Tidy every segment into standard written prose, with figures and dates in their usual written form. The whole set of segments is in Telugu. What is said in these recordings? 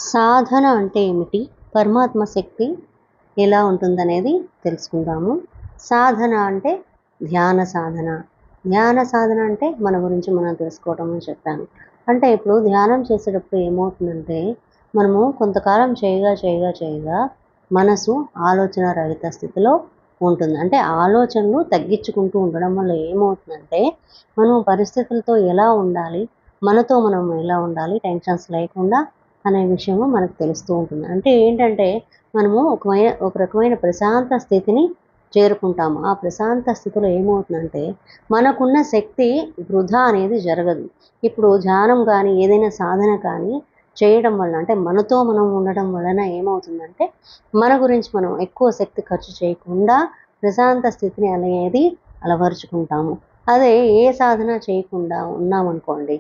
సాధన అంటే ఏమిటి? పరమాత్మ శక్తి ఎలా ఉంటుందనేది తెలుసుకుందాము. సాధన అంటే ధ్యాన సాధన. ధ్యాన సాధన అంటే మన గురించి మనం తెలుసుకోవటం అని చెప్పాను. అంటే ఇప్పుడు ధ్యానం చేసేటప్పుడు ఏమవుతుందంటే, మనము కొంతకాలం చేయగా మనసు ఆలోచన రహిత స్థితిలో ఉంటుంది. అంటే ఆలోచనలు తగ్గించుకుంటూ ఉండడం వల్ల ఏమవుతుందంటే, మనం పరిస్థితులతో ఎలా ఉండాలి, మనతో మనం ఎలా ఉండాలి, టెన్షన్స్ లేకుండా అనే విషయము మనకు తెలుస్తూ ఉంటుంది. అంటే ఏంటంటే, మనము ఒక రకమైన ప్రశాంత స్థితిని చేరుకుంటాము. ఆ ప్రశాంత స్థితిలో ఏమవుతుందంటే, మనకున్న శక్తి వృధా అనేది జరగదు. ఇప్పుడు ధ్యానం కానీ, ఏదైనా సాధన కానీ చేయడం వలన, అంటే మనతో మనం ఉండడం వలన ఏమవుతుందంటే, మన గురించి మనం ఎక్కువ శక్తి ఖర్చు చేయకుండా ప్రశాంత స్థితిని అనేది అలవరుచుకుంటాము. అదే ఏ సాధన చేయకుండా ఉన్నామనుకోండి,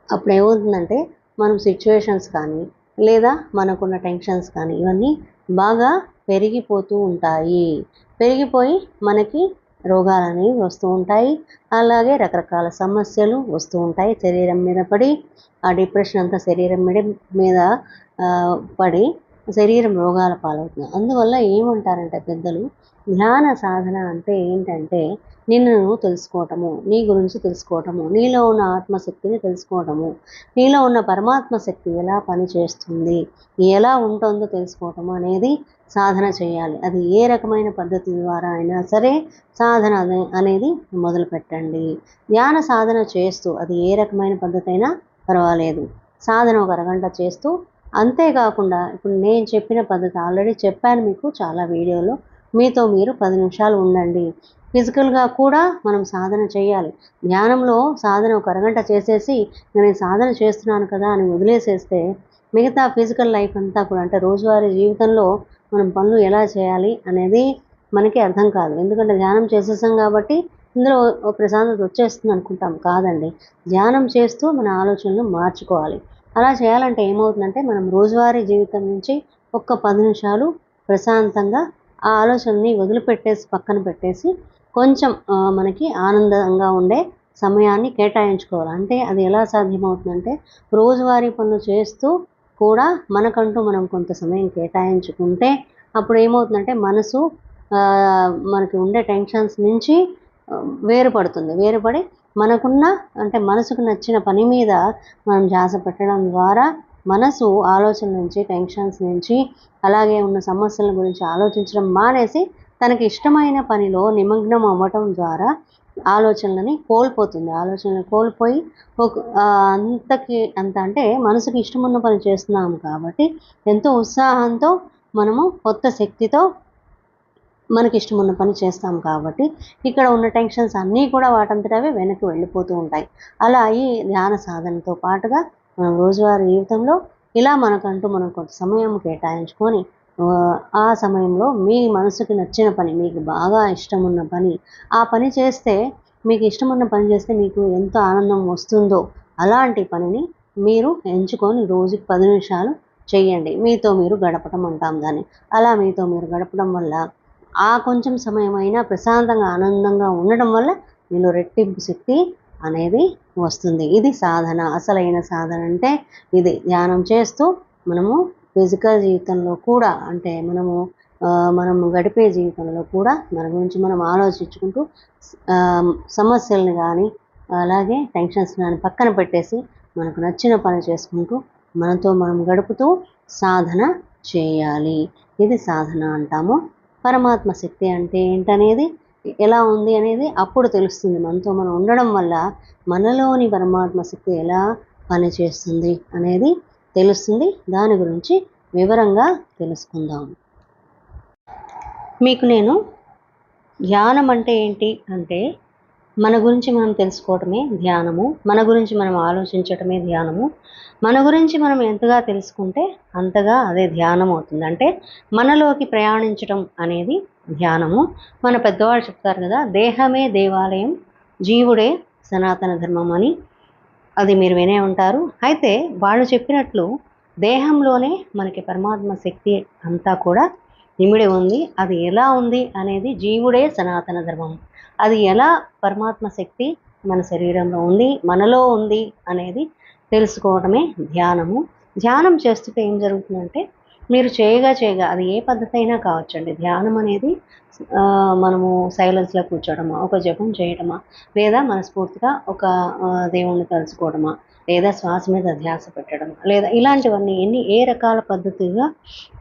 అప్పుడు ఏమవుతుందంటే, మనం సిచ్యువేషన్స్ కానీ, లేదా మనకున్న టెన్షన్స్ కానీ, ఇవన్నీ బాగా పెరిగిపోతూ ఉంటాయి. పెరిగిపోయి మనకి రోగాలనేవి వస్తూ ఉంటాయి. అలాగే రకరకాల సమస్యలు వస్తూ ఉంటాయి. శరీరం మీద పడి, ఆ డిప్రెషన్ అంతా శరీరం మీద పడి శరీరం రోగాల పాలవుతుంది. అందువల్ల ఏమంటారంటే పెద్దలు, ధ్యాన సాధన అంటే ఏంటంటే, నిన్ను నువ్వు తెలుసుకోవటము, నీ గురించి తెలుసుకోవటము, నీలో ఉన్న ఆత్మశక్తిని తెలుసుకోవటము, నీలో ఉన్న పరమాత్మ శక్తి ఎలా పనిచేస్తుంది, ఎలా ఉంటుందో తెలుసుకోవటము అనేది సాధన చేయాలి. అది ఏ రకమైన పద్ధతి ద్వారా అయినా సరే సాధన అనేది మొదలు పెట్టండి. ధ్యాన సాధన చేస్తూ, అది ఏ రకమైన పద్ధతి అయినా పర్వాలేదు, సాధన ఒక అరగంట చేస్తూ, అంతేకాకుండా ఇప్పుడు నేను చెప్పిన పద్ధతి ఆల్రెడీ చెప్పాను మీకు చాలా వీడియోలో, మీతో మీరు 10 నిమిషాలు ఉండండి. ఫిజికల్గా కూడా మనం సాధన చేయాలి. ధ్యానంలో సాధన ఒక అరగంట చేసేసి, నేను సాధన చేస్తున్నాను కదా అని వదిలేసేస్తే, మిగతా ఫిజికల్ లైఫ్ అంతా కూడా, అంటే రోజువారీ జీవితంలో మనం పనులు ఎలా చేయాలి అనేది మనకి అర్థం కాదు. ఎందుకంటే ధ్యానం చేసేసాం కాబట్టి ఇందులో ప్రశాంతత వచ్చేస్తుంది అనుకుంటాం. కాదండి, ధ్యానం చేస్తూ మన ఆలోచనలు మార్చుకోవాలి. అలా చేయాలంటే ఏమవుతుందంటే, మనం రోజువారీ జీవితం నుంచి ఒక్క 10 నిమిషాలు ప్రశాంతంగా ఆ ఆలోచనని వదిలిపెట్టేసి, పక్కన పెట్టేసి, కొంచెం మనకి ఆనందంగా ఉండే సమయాన్ని కేటాయించుకోవాలి. అంటే అది ఎలా సాధ్యమవుతుందంటే, రోజువారీ పనులు చేస్తూ కూడా మనకంటూ మనం కొంత సమయం కేటాయించుకుంటే, అప్పుడు ఏమవుతుందంటే మనసు మనకి ఉండే టెన్షన్స్ నుంచి వేరుపడుతుంది. వేరుపడి మనకున్న, అంటే మనసుకు నచ్చిన పని మీద మనం ధ్యాస పెట్టడం ద్వారా మనసు ఆలోచన నుంచి, టెన్షన్స్ నుంచి, అలాగే ఉన్న సమస్యల గురించి ఆలోచించడం మానేసి తనకి ఇష్టమైన పనిలో నిమగ్నం అవ్వటం ద్వారా ఆలోచనలని కోల్పోతుంది. ఆలోచనలు కోల్పోయి అంటే మనసుకి ఇష్టమున్న పని చేస్తున్నాము కాబట్టి ఎంతో ఉత్సాహంతో, మనము కొత్త శక్తితో మనకి ఇష్టమున్న పని చేస్తాం కాబట్టి ఇక్కడ ఉన్న టెన్షన్స్ అన్నీ కూడా వాటంతట అవే వెనక్కి వెళ్ళిపోతూ ఉంటాయి. అలా ఈ ధ్యాన సాధనతో పాటుగా మనం రోజువారీ జీవితంలో ఇలా మనకంటూ మనం కొంత సమయం కేటాయించుకొని, ఆ సమయంలో మీ మనసుకి నచ్చిన పని, మీకు బాగా ఇష్టమున్న పని, ఆ పని చేస్తే, మీకు ఇష్టమున్న పని చేస్తే మీకు ఎంత ఆనందం వస్తుందో అలాంటి పనిని మీరు ఎంచుకొని రోజుకి 10 నిమిషాలు చేయండి. మీతో మీరు గడపటం అంటాం దాన్ని. అలా మీతో మీరు గడపడం వల్ల, ఆ కొంచెం సమయమైనా ప్రశాంతంగా, ఆనందంగా ఉండడం వల్ల మీలో రెట్టింపు శక్తి అనేది వస్తుంది. ఇది సాధన. అసలైన సాధన అంటే ఇది. ధ్యానం చేస్తూ మనము ఫిజికల్ జీవితంలో కూడా, అంటే మనము గడిపే జీవితంలో కూడా మన గురించి మనం ఆలోచించుకుంటూ, సమస్యలను కానీ, అలాగే టెన్షన్స్ కానీ పక్కన పెట్టేసి, మనకు నచ్చిన పని చేసుకుంటూ, మనతో మనం గడుపుతూ సాధన చేయాలి. ఇది సాధన అంటాము. పరమాత్మ శక్తి అంటే ఏంటనేది, ఎలా ఉంది అనేది అప్పుడు తెలుస్తుంది. మనతో మనం ఉండడం వల్ల మనలోని పరమాత్మ శక్తి ఎలా పనిచేస్తుంది అనేది తెలుస్తుంది. దాని గురించి వివరంగా తెలుసుకుందాం. మీకు నేను ధ్యానం అంటే ఏంటి అంటే, మన గురించి మనం తెలుసుకోవటమే ధ్యానము, మన గురించి మనం ఆలోచించటమే ధ్యానము, మన గురించి మనం ఎంతగా తెలుసుకుంటే అంతగా అదే ధ్యానం అవుతుంది. అంటే మనలోకి ప్రయాణించటం అనేది ధ్యానము. మన పెద్దవాళ్ళు చెప్తారు కదా, దేహమే దేవాలయం, జీవుడే సనాతన ధర్మం అని. అది మీరు వినే ఉంటారు. అయితే వాళ్ళు చెప్పినట్లు దేహంలోనే మనకి పరమాత్మ శక్తి అంతా కూడా ఇమిడి ఉంది. అది ఎలా ఉంది అనేది జీవుడే సనాతన ధర్మం. అది ఎలా పరమాత్మ శక్తి మన శరీరంలో ఉంది, మనలో ఉంది అనేది తెలుసుకోవడమే ధ్యానము. ధ్యానం చేస్తుంటే ఏం జరుగుతుందంటే మీరు చేయగా అది ఏ పద్ధతి అయినా కావచ్చండి. ధ్యానం అనేది మనము సైలెన్స్‌లో కూర్చోవడమా, ఒక జపం చేయడమా, లేదా మనస్ఫూర్తిగా ఒక దేవుడిని తలుచుకోవడమా, లేదా శ్వాస మీద ధ్యాస పెట్టడమా, లేదా ఇలాంటివన్నీ ఏ రకాల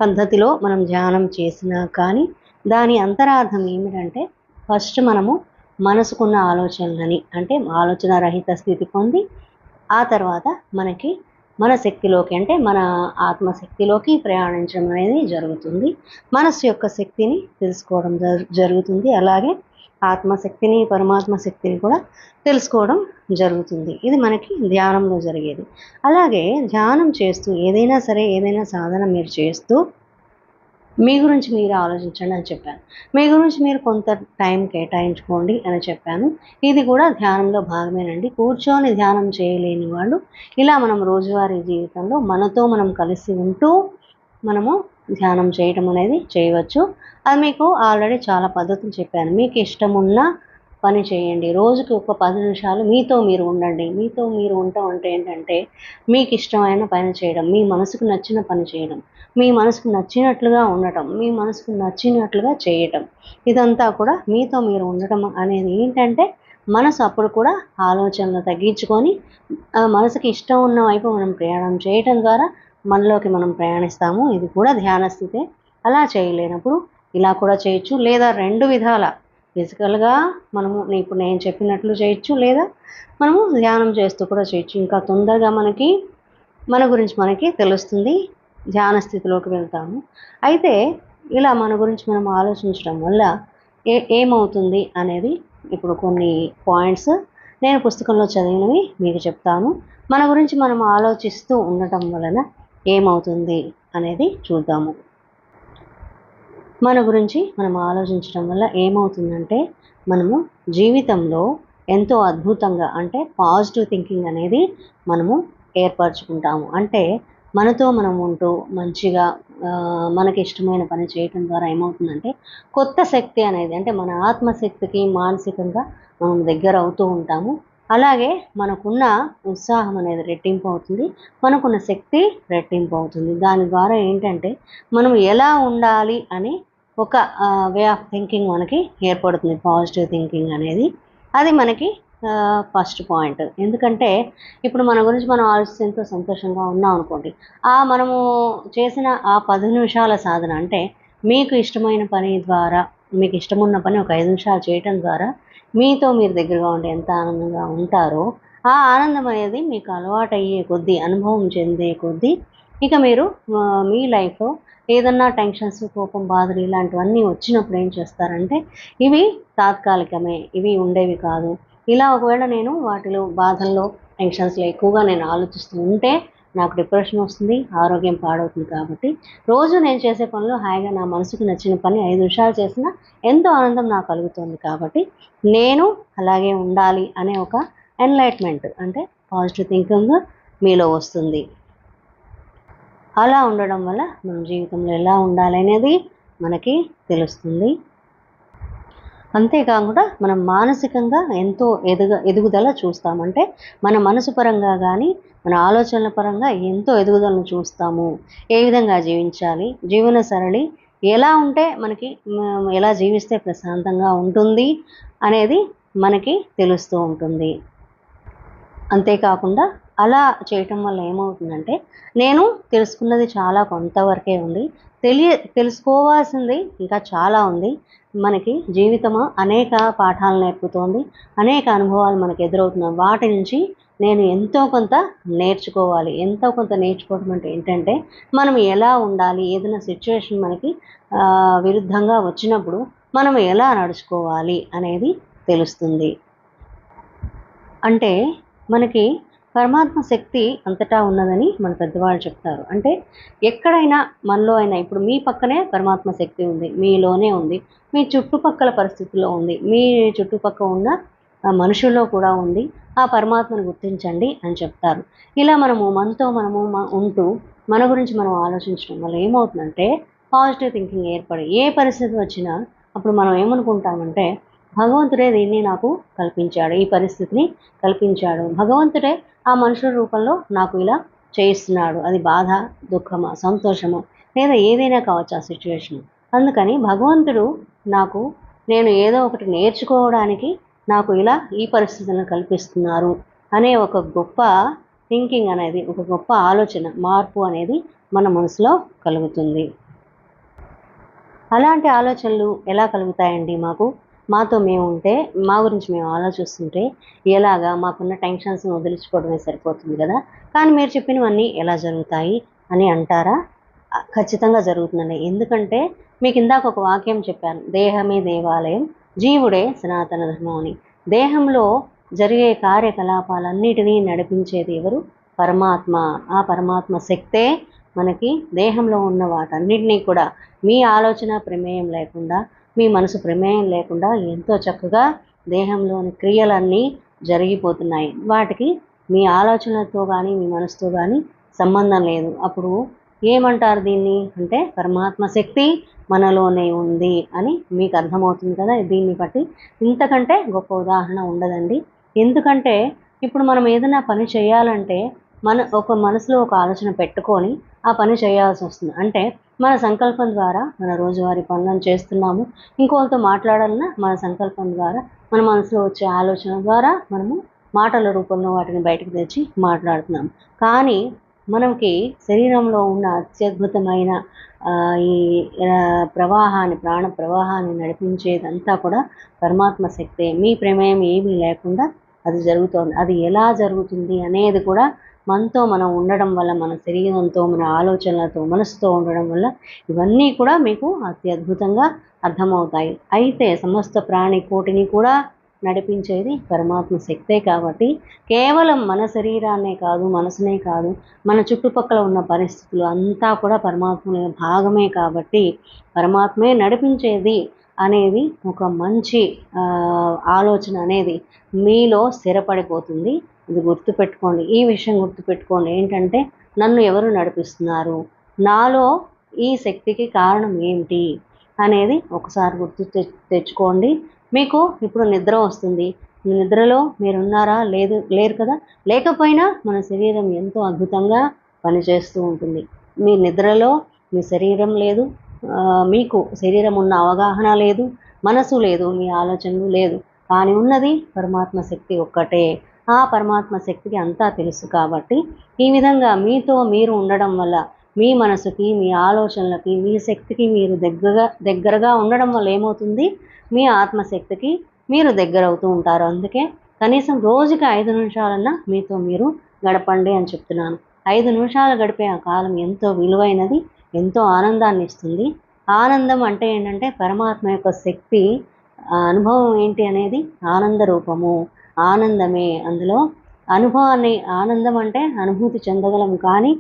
పద్ధతిలో మనం ధ్యానం చేసినా కానీ దాని అంతరార్థం ఏమిటంటే ఫస్ట్ మనము మనసుకున్న ఆలోచనలని అంటే ఆలోచన రహిత స్థితి పొంది ఆ తర్వాత మన శక్తిలోకి అంటే మన ఆత్మశక్తిలోకి ప్రయాణించడం అనేది జరుగుతుంది. మనస్సు యొక్క శక్తిని తెలుసుకోవడం జరుగుతుంది. అలాగే ఆత్మశక్తిని, పరమాత్మ శక్తిని కూడా తెలుసుకోవడం జరుగుతుంది. ఇది మనకి ధ్యానంలో జరిగేది. అలాగే ధ్యానం చేస్తూ ఏదైనా సాధన మీరు చేస్తూ మీ గురించి మీరు ఆలోచించండి అని చెప్పాను. మీ గురించి మీరు కొంత టైం కేటాయించుకోండి అని చెప్పాను. ఇది కూడా ధ్యానంలో భాగమేనండి. కూర్చొని ధ్యానం చేయలేని వాళ్ళు ఇలా మనం రోజువారీ జీవితంలో మనతో మనం కలిసి ఉంటూ మనము ధ్యానం చేయటం అనేది చేయవచ్చు. అది మీకు ఆల్రెడీ చాలా పద్ధతులు చెప్పాను. మీకు ఇష్టమున్న పని చేయండి. రోజుకి ఒక 10 నిమిషాలు మీతో మీరు ఉండండి. మీతో మీరు ఉండటం అంటే ఏంటంటే మీకు ఇష్టమైన పని చేయడం, మీ మనసుకు నచ్చిన పని చేయడం, మీ మనసుకు నచ్చినట్లుగా ఉండటం, మీ మనసుకు నచ్చినట్లుగా చేయటం. ఇదంతా కూడా మీతో మీరు ఉండటం అనేది ఏంటంటే మనసు అప్పుడు కూడా ఆలోచనలు తగ్గించుకొని మనసుకి ఇష్టం ఉన్న వైపు మనం ప్రయాణం చేయటం ద్వారా మనలోకి మనం ప్రయాణిస్తాము. ఇది కూడా ధ్యాన స్థితే. అలా చేయలేనప్పుడు ఇలా కూడా చేయొచ్చు. లేదా 2 విధాల ఫిజికల్‌గా మనము ఇప్పుడు నేను చెప్పినట్లు చేయొచ్చు. లేదా మనము ధ్యానం చేస్తూ కూడా చేయొచ్చు. ఇంకా తొందరగా మన గురించి మనకి తెలుస్తుంది. ధ్యాన స్థితిలోకి వెళ్తాము. అయితే ఇలా మన గురించి మనం ఆలోచించడం వల్ల ఏమవుతుంది అనేది ఇప్పుడు కొన్ని పాయింట్స్ నేను పుస్తకంలో చదివినవి మీకు చెప్తాను. మన గురించి మనం ఆలోచిస్తూ ఉండటం వలన ఏమవుతుంది అనేది చూద్దాము. మన గురించి మనం ఆలోచించడం వల్ల ఏమవుతుందంటే మనము జీవితంలో ఎంతో అద్భుతంగా అంటే పాజిటివ్ థింకింగ్ అనేది మనము ఏర్పరచుకుంటాము. అంటే మనతో మనం ఉంటూ మంచిగా మనకి ఇష్టమైన పని చేయటం ద్వారా ఏమవుతుందంటే కొత్త శక్తి అనేది అంటే మన ఆత్మశక్తికి మానసికంగా మనం దగ్గర అవుతూ ఉంటాము. అలాగే మనకున్న ఉత్సాహం అనేది రెట్టింపు అవుతుంది. మనకున్న శక్తి రెట్టింపు అవుతుంది. దాని ద్వారా ఏంటంటే మనం ఎలా ఉండాలి అని ఒక వే ఆఫ్ థింకింగ్ మనకి ఏర్పడుతుంది. పాజిటివ్ థింకింగ్ అనేది అది మనకి ఫస్ట్ పాయింట్. ఎందుకంటే ఇప్పుడు మన గురించి మనం ఆలోచిస్తే ఎంతో సంతోషంగా ఉన్నాం అనుకోండి, మనము చేసిన 10 నిమిషాల సాధన అంటే మీకు ఇష్టమైన పని ద్వారా మీకు ఇష్టమున్న పని ఒక 5 నిమిషాలు చేయటం ద్వారా మీతో మీరు దగ్గరగా ఉండి ఎంత ఆనందంగా ఉంటారో ఆ ఆనందం అనేది మీకు అలవాటయ్యే కొద్దీ అనుభవం చెందే కొద్దీ ఇక మీరు మీ లైఫ్లో ఏదన్నా టెన్షన్స్, కోపం, బాధలు ఇలాంటివన్నీ వచ్చినప్పుడు ఏం చేస్తారంటే ఇవి తాత్కాలికమే, ఇవి ఉండేవి కాదు. ఇలా ఒకవేళ నేను వాటిలో బాధల్లో, టెన్షన్స్‌లో ఎక్కువగా నేను ఆలోచిస్తూ ఉంటే నాకు డిప్రెషన్ వస్తుంది, ఆరోగ్యం పాడవుతుంది. కాబట్టి రోజు నేను చేసే పనిలో హాయిగా నా మనసుకు నచ్చిన పని 5 నిమిషాలు చేసినా ఎంతో ఆనందం నాకు కలుగుతుంది. కాబట్టి నేను అలాగే ఉండాలి అనే ఒక ఎన్లైట్‌మెంట్ అంటే పాజిటివ్ థింకింగ్ మీలో వస్తుంది. అలా ఉండడం వల్ల మన జీవితంలో ఎలా ఉండాలి అనేది మనకి తెలుస్తుంది. అంతేకాకుండా మనం మానసికంగా ఎంతో ఎదుగుదల చూస్తాం. అంటే మన మనసు పరంగా కానీ మన ఆలోచనల పరంగా ఎంతో ఎదుగుదలను చూస్తాము. ఏ విధంగా జీవించాలి, జీవన సరళి ఎలా ఉంటే మనకి ఎలా జీవిస్తే ప్రశాంతంగా ఉంటుంది అనేది మనకి తెలుస్తూ ఉంటుంది. అంతేకాకుండా అలా చేయటం వల్ల ఏమవుతుందంటే నేను తెలుసుకున్నది చాలా కొంతవరకే ఉంది. తెలుసుకోవాల్సింది ఇంకా చాలా ఉంది. మనకి జీవితము అనేక పాఠాలు నేర్పుతోంది. అనేక అనుభవాలు మనకు ఎదురవుతున్నాయి. వాటి నుంచి నేను ఎంతో కొంత నేర్చుకోవాలి. ఎంతో కొంత నేర్చుకోవడం అంటే ఏంటంటే మనం ఎలా ఉండాలి, ఏదైనా సిచ్యువేషన్ మనకి విరుద్ధంగా వచ్చినప్పుడు మనం ఎలా నడుచుకోవాలి అనేది తెలుస్తుంది. అంటే మనకి పరమాత్మ శక్తి అంతటా ఉన్నదని మన పెద్దవాళ్ళు చెప్తారు. అంటే ఎక్కడైనా మనలో అయినా ఇప్పుడు మీ పక్కనే పరమాత్మ శక్తి ఉంది. మీలోనే ఉంది. మీ చుట్టుపక్కల పరిస్థితుల్లో ఉంది. మీ చుట్టుపక్కల ఉన్న మనుషుల్లో కూడా ఉంది. ఆ పరమాత్మను గుర్తించండి అని చెప్తారు. ఇలా మనతో మనము ఉంటూ మన గురించి మనం ఆలోచించడం వల్ల ఏమవుతుందంటే పాజిటివ్ థింకింగ్ ఏర్పడి ఏ పరిస్థితి వచ్చినా అప్పుడు మనం ఏమనుకుంటామంటే భగవంతుడే దీన్ని నాకు కల్పించాడు. ఈ పరిస్థితిని కల్పించాడు. భగవంతుడే ఆ మనుషుల రూపంలో నాకు ఇలా చేయిస్తున్నాడు. అది బాధ, దుఃఖమా, సంతోషమా, లేదా ఏదైనా కావచ్చు ఆ సిచ్యువేషన్. అందుకని భగవంతుడు నేను ఏదో ఒకటి నేర్చుకోవడానికి నాకు ఇలా ఈ పరిస్థితులను కల్పిస్తున్నారు అనే ఒక గొప్ప థింకింగ్ అనేది, ఒక గొప్ప ఆలోచన, మార్పు అనేది మన మనసులో కలుగుతుంది. అలాంటి ఆలోచనలు ఎలా కలుగుతాయండి మాతో మేము ఉంటే, మా గురించి మేము ఆలోచిస్తుంటే ఎలాగా మాకున్న టెన్షన్స్ని వదిలించుకోవడమే సరిపోతుంది కదా, కానీ మీరు చెప్పినవన్నీ ఎలా జరుగుతాయి అని అంటారా? ఖచ్చితంగా జరుగుతుందండి. ఎందుకంటే మీకు ఇందాక ఒక వాక్యం చెప్పాను, దేహమే దేవాలయం, జీవుడే సనాతన ధర్మం అని. దేహంలో జరిగే కార్యకలాపాలన్నిటినీ నడిపించేది ఎవరు? పరమాత్మ. ఆ పరమాత్మ శక్తే మనకి దేహంలో ఉన్న వాటన్నిటినీ కూడా మీ ఆలోచన ప్రమేయం లేకుండా, మీ మనసు ప్రమేయం లేకుండా ఎంతో చక్కగా దేహంలోని క్రియలన్నీ జరిగిపోతున్నాయి. వాటికి మీ ఆలోచనలతో కానీ మీ మనసుతో కానీ సంబంధం లేదు. అప్పుడు ఏమంటారు దీన్ని అంటే, పరమాత్మ శక్తి మనలోనే ఉంది అని మీకు అర్థమవుతుంది కదా. దీన్ని బట్టి ఇంతకంటే గొప్ప ఉదాహరణ ఉండదండి. ఎందుకంటే ఇప్పుడు మనం ఏదైనా పని చేయాలంటే మనసులో ఒక ఆలోచన పెట్టుకొని ఆ పని చేయాల్సి వస్తుంది. అంటే మన సంకల్పం ద్వారా మన రోజువారీ పనులను చేస్తున్నాము. ఇంకోరితో మాట్లాడాలన్నా మన సంకల్పం ద్వారా, మన మనసులో వచ్చే ఆలోచన ద్వారా మనము మాటల రూపంలో వాటిని బయటకు తెచ్చి మాట్లాడుతున్నాం. కానీ మనకి శరీరంలో ఉన్న అత్యద్భుతమైన ఈ ప్రాణ ప్రవాహాన్ని నడిపించేదంతా కూడా పరమాత్మ శక్తే. మీ ప్రమేయం ఏమీ లేకుండా అది జరుగుతోంది. అది ఎలా జరుగుతుంది అనేది కూడా మనతో మనం ఉండడం వల్ల, మన శరీరంతో, మన ఆలోచనలతో, మనసుతో ఉండడం వల్ల ఇవన్నీ కూడా మీకు అత్యద్భుతంగా అర్థమవుతాయి. అయితే సమస్త ప్రాణి కోటిని కూడా నడిపించేది పరమాత్మ శక్తే కాబట్టి, కేవలం మన శరీరాన్నే కాదు, మనసునే కాదు, మన చుట్టుపక్కల ఉన్న పరిస్థితులు అంతా కూడా పరమాత్మలో భాగమే కాబట్టి, పరమాత్మే నడిపించేది అనేది ఒక మంచి ఆలోచన అనేది మీలో స్థిరపడిపోతుంది. ఇది గుర్తుపెట్టుకోండి. ఈ విషయం గుర్తుపెట్టుకోండి. ఏంటంటే, నన్ను ఎవరు నడిపిస్తున్నారు, నాలో ఈ శక్తికి కారణం ఏమిటి అనేది ఒకసారి తెచ్చుకోండి. మీకు ఇప్పుడు నిద్ర వస్తుంది. నిద్రలో మీరున్నారా? లేరు కదా. లేకపోయినా మన శరీరం ఎంతో అద్భుతంగా పనిచేస్తూ ఉంటుంది. మీ నిద్రలో మీ శరీరం లేదు, మీకు శరీరం ఉన్న అవగాహన లేదు, మనసు లేదు, మీ ఆలోచనలు లేదు. కానీ ఉన్నది పరమాత్మ శక్తి ఒక్కటే. ఆ పరమాత్మ శక్తికి అంతా తెలుసు కాబట్టి, ఈ విధంగా మీతో మీరు ఉండడం వల్ల, మీ మనసుకి, మీ ఆలోచనలకి, మీ శక్తికి మీరు దగ్గరగా ఉండడం వల్ల ఏమవుతుంది? మీ ఆత్మశక్తికి మీరు దగ్గరవుతూ ఉంటారు. అందుకే కనీసం రోజుకి 5 నిమిషాలన్నా మీతో మీరు గడపండి అని చెప్తున్నాను. 5 నిమిషాలు గడిపే ఆ కాలం ఎంతో విలువైనది, ఎంతో ఆనందాన్ని ఇస్తుంది. ఆనందం అంటే ఏంటంటే, పరమాత్మ యొక్క శక్తి అనుభవం ఏంటి అనేది ఆనంద రూపము, ఆనందమే. అందులో అనుభవాన్ని, ఆనందం అంటే అనుభూతి చెందగలము కానీ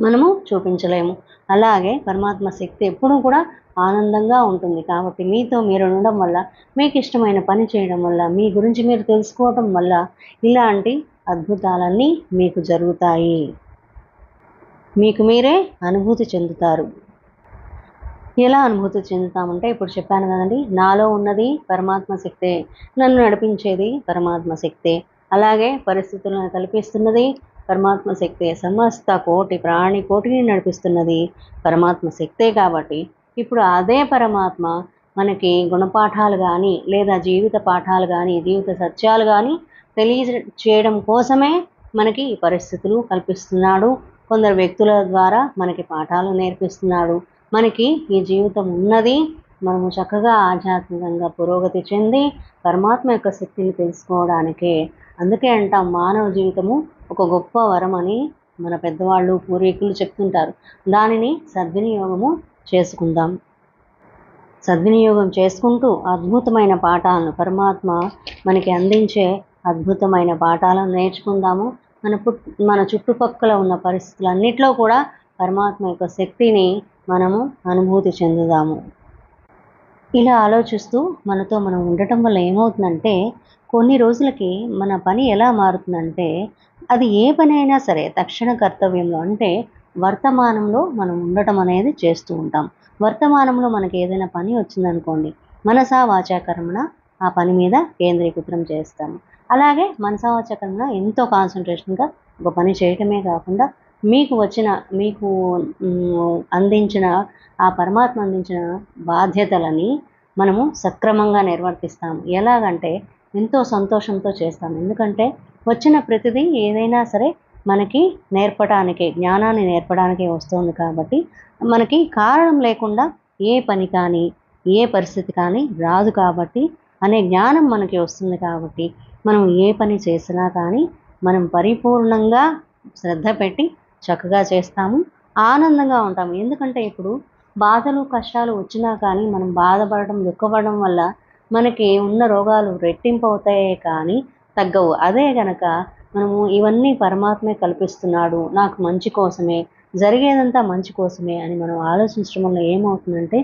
మనము చూపించలేము. అలాగే పరమాత్మ శక్తి ఎప్పుడూ కూడా ఆనందంగా ఉంటుంది. కాబట్టి మీతో మీరు ఉండడం వల్ల, మీకు ఇష్టమైన పని చేయడం వల్ల, మీ గురించి మీరు తెలుసుకోవడం వల్ల ఇలాంటి అద్భుతాలన్నీ మీకు జరుగుతాయి. మీకు మీరే అనుభూతి చెందుతారు. ఎలా అనుభూతి చెందుతామంటే, ఇప్పుడు చెప్పాను కదండి, నాలో ఉన్నది పరమాత్మ శక్తే, నన్ను నడిపించేది పరమాత్మ శక్తే, అలాగే పరిస్థితులను కల్పిస్తున్నది పరమాత్మ శక్తే, సమస్త ప్రాణి కోటిని నడిపిస్తున్నది పరమాత్మ శక్తే. కాబట్టి ఇప్పుడు అదే పరమాత్మ మనకి గుణపాఠాలు కానీ, లేదా జీవిత పాఠాలు కానీ, జీవిత సత్యాలు కానీ తెలియచేయడం కోసమే మనకి ఈ పరిస్థితులు కల్పిస్తున్నాడు. కొందరు వ్యక్తుల ద్వారా మనకి పాఠాలు నేర్పిస్తున్నాడు. మనకి ఈ జీవితం ఉన్నది మనము చక్కగా ఆధ్యాత్మికంగా పురోగతి చెంది పరమాత్మ యొక్క శక్తిని తెలుసుకోవడానికే. అందుకే అంటాం, మానవ జీవితము ఒక గొప్ప వరం అని మన పెద్దవాళ్ళు, పూర్వీకులు చెప్తుంటారు. దానిని సద్వినియోగము చేసుకుందాం. సద్వినియోగం చేసుకుంటూ అద్భుతమైన పాఠాలను, పరమాత్మ మనకి అందించే అద్భుతమైన పాఠాలను నేర్చుకుందాము. మన చుట్టుపక్కల ఉన్న పరిస్థితులన్నిట్లో కూడా పరమాత్మ యొక్క శక్తిని మనము అనుభూతి చెందుదాము. ఇలా ఆలోచిస్తూ మనతో మనం ఉండటం వల్ల ఏమవుతుందంటే, కొన్ని రోజులకి మన పని ఎలా మారుతుందంటే, అది ఏ పని అయినా సరే తక్షణ కర్తవ్యంలో, అంటే వర్తమానంలో మనం ఉండటం అనేది చేస్తూ ఉంటాం. వర్తమానంలో మనకి ఏదైనా పని వచ్చిందనుకోండి, మనసా వాచా కర్మణ ఆ పని మీద కేంద్రీకృతం చేస్తాము. అలాగే మనసా వాచా కర్మణ ఎంతో కాన్సన్ట్రేషన్గా ఒక పని చేయటమే కాకుండా మీకు అందించిన ఆ పరమాత్మ అందించిన బాధ్యతలని మనము సక్రమంగా నిర్వర్తిస్తాము. ఎలాగంటే ఎంతో సంతోషంతో చేస్తాము. ఎందుకంటే వచ్చిన ప్రతిదీ ఏదైనా సరే మనకి నేర్పడానికే, జ్ఞానాన్ని నేర్పడానికే వస్తుంది కాబట్టి మనకి కారణం లేకుండా ఏ పని కానీ ఏ పరిస్థితి కానీ రాదు కాబట్టి అనే జ్ఞానం మనకి వస్తుంది కాబట్టి మనం ఏ పని చేసినా కానీ మనం పరిపూర్ణంగా శ్రద్ధ పెట్టి చక్కగా చేస్తాము, ఆనందంగా ఉంటాము. ఎందుకంటే ఇప్పుడు బాధలు కష్టాలు వచ్చినా కానీ మనం బాధపడడం దుఃఖపడడం వల్ల మనకి ఉన్న రోగాలు రెట్టింపు అవుతాయే కానీ తగ్గవు. అదే గనక మనము ఇవన్నీ పరమాత్మే కల్పిస్తున్నాడు, నాకు మంచి కోసమే, జరిగేదంతా మంచి కోసమే అని మనం ఆలోచించడం వల్ల ఏమవుతుందంటే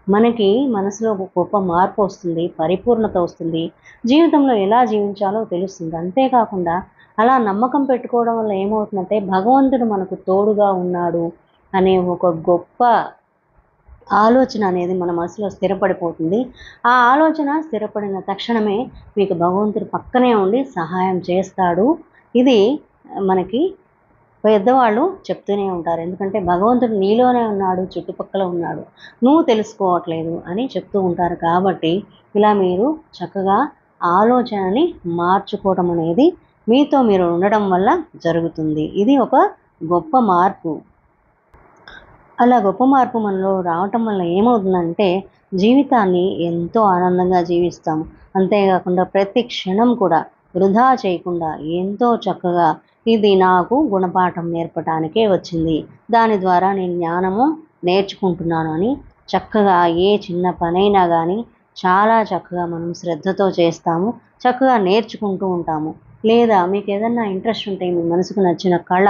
మనకి మనసులో ఒక గొప్ప మార్పు వస్తుంది, పరిపూర్ణత వస్తుంది, జీవితంలో ఎలా జీవించాలో తెలుస్తుంది. అంతేకాకుండా అలా నమ్మకం పెట్టుకోవడం వల్ల ఏమవుతుందంటే భగవంతుడు మనకు తోడుగా ఉన్నాడు అనే ఒక గొప్ప ఆలోచన అనేది మన మనసులో స్థిరపడిపోతుంది. ఆ ఆలోచన స్థిరపడిన తక్షణమే మీకు భగవంతుడు పక్కనే ఉండి సహాయం చేస్తాడు. ఇది మనకి పెద్దవాళ్ళు చెప్తూనే ఉంటారు. ఎందుకంటే భగవంతుడు నీలోనే ఉన్నాడు, చుట్టుపక్కల ఉన్నాడు, నువ్వు తెలుసుకోవట్లేదు అని చెప్తూ ఉంటారు. కాబట్టి ఇలా మీరు చక్కగా ఆలోచనని మార్చుకోవడం అనేది మీతో మీరు ఉండడం వల్ల జరుగుతుంది. ఇది ఒక గొప్ప మార్పు. అలా గొప్ప మార్పు మనలో రావటం వల్ల ఏమవుతుందంటే జీవితాన్ని ఎంతో ఆనందంగా జీవిస్తాము. అంతేకాకుండా ప్రతి క్షణం కూడా వృధా చేయకుండా ఎంతో చక్కగా ఇది నాకు గుణపాఠం నేర్పటానికే వచ్చింది, దాని ద్వారా నేను జ్ఞానము నేర్చుకుంటున్నాను అని చక్కగా ఏ చిన్న పనైనా కానీ చాలా చక్కగా మనం శ్రద్ధతో చేస్తాము, చక్కగా నేర్చుకుంటూ ఉంటాము. లేదా మీకు ఏదైనా ఇంట్రెస్ట్ ఉంటే మీ మనసుకు నచ్చిన కళ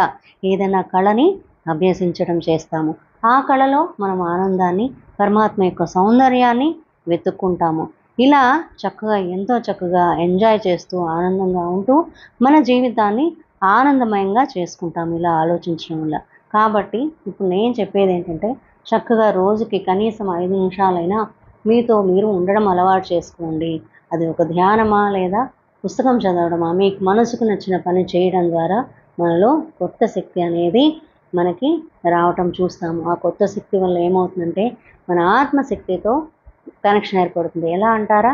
ఏదైనా కళని అభ్యసించడం చేస్తాము. ఆ కళలో మనం ఆనందాన్ని, పరమాత్మ యొక్క సౌందర్యాన్ని వెతుక్కుంటాము. ఇలా చక్కగా ఎంతో చక్కగా ఎంజాయ్ చేస్తూ ఆనందంగా ఉంటూ మన జీవితాన్ని ఆనందమయంగా చేసుకుంటాము ఇలా ఆలోచించడం వల్ల. కాబట్టి ఇప్పుడు నేను చెప్పేది ఏంటంటే చక్కగా రోజుకి కనీసం 5 నిమిషాలైనా మీతో మీరు ఉండడం అలవాటు చేసుకోండి. అది ఒక ధ్యానమా లేదా పుస్తకం చదవడమా, మీకు మనసుకు నచ్చిన పని చేయడం ద్వారా మనలో కొత్త శక్తి అనేది మనకి రావటం చూస్తాము. ఆ కొత్త శక్తి వల్ల ఏమవుతుందంటే మన ఆత్మశక్తితో కనెక్షన్ ఏర్పడుతుంది. ఎలా అంటారా,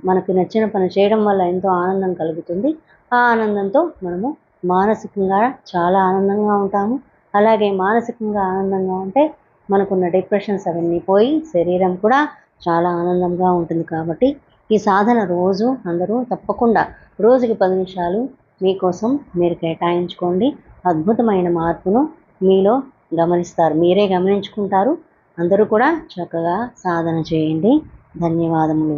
మనకు నచ్చిన పని చేయడం వల్ల ఎంతో ఆనందం కలుగుతుంది. ఆ ఆనందంతో మనము మానసికంగా చాలా ఆనందంగా ఉంటాము. అలాగే మానసికంగా ఆనందంగా ఉంటే మనకున్న డిప్రెషన్స్ అవన్నీ పోయి శరీరం కూడా చాలా ఆనందంగా ఉంటుంది. కాబట్టి ఈ సాధన రోజు అందరూ తప్పకుండా రోజుకి 10 నిమిషాలు మీకోసం మీరు కేటాయించుకోండి. అద్భుతమైన మార్పును మీలో గమనిస్తారు, మీరే గమనించుకుంటారు. అందరూ కూడా చక్కగా సాధన చేయండి. ధన్యవాదములు.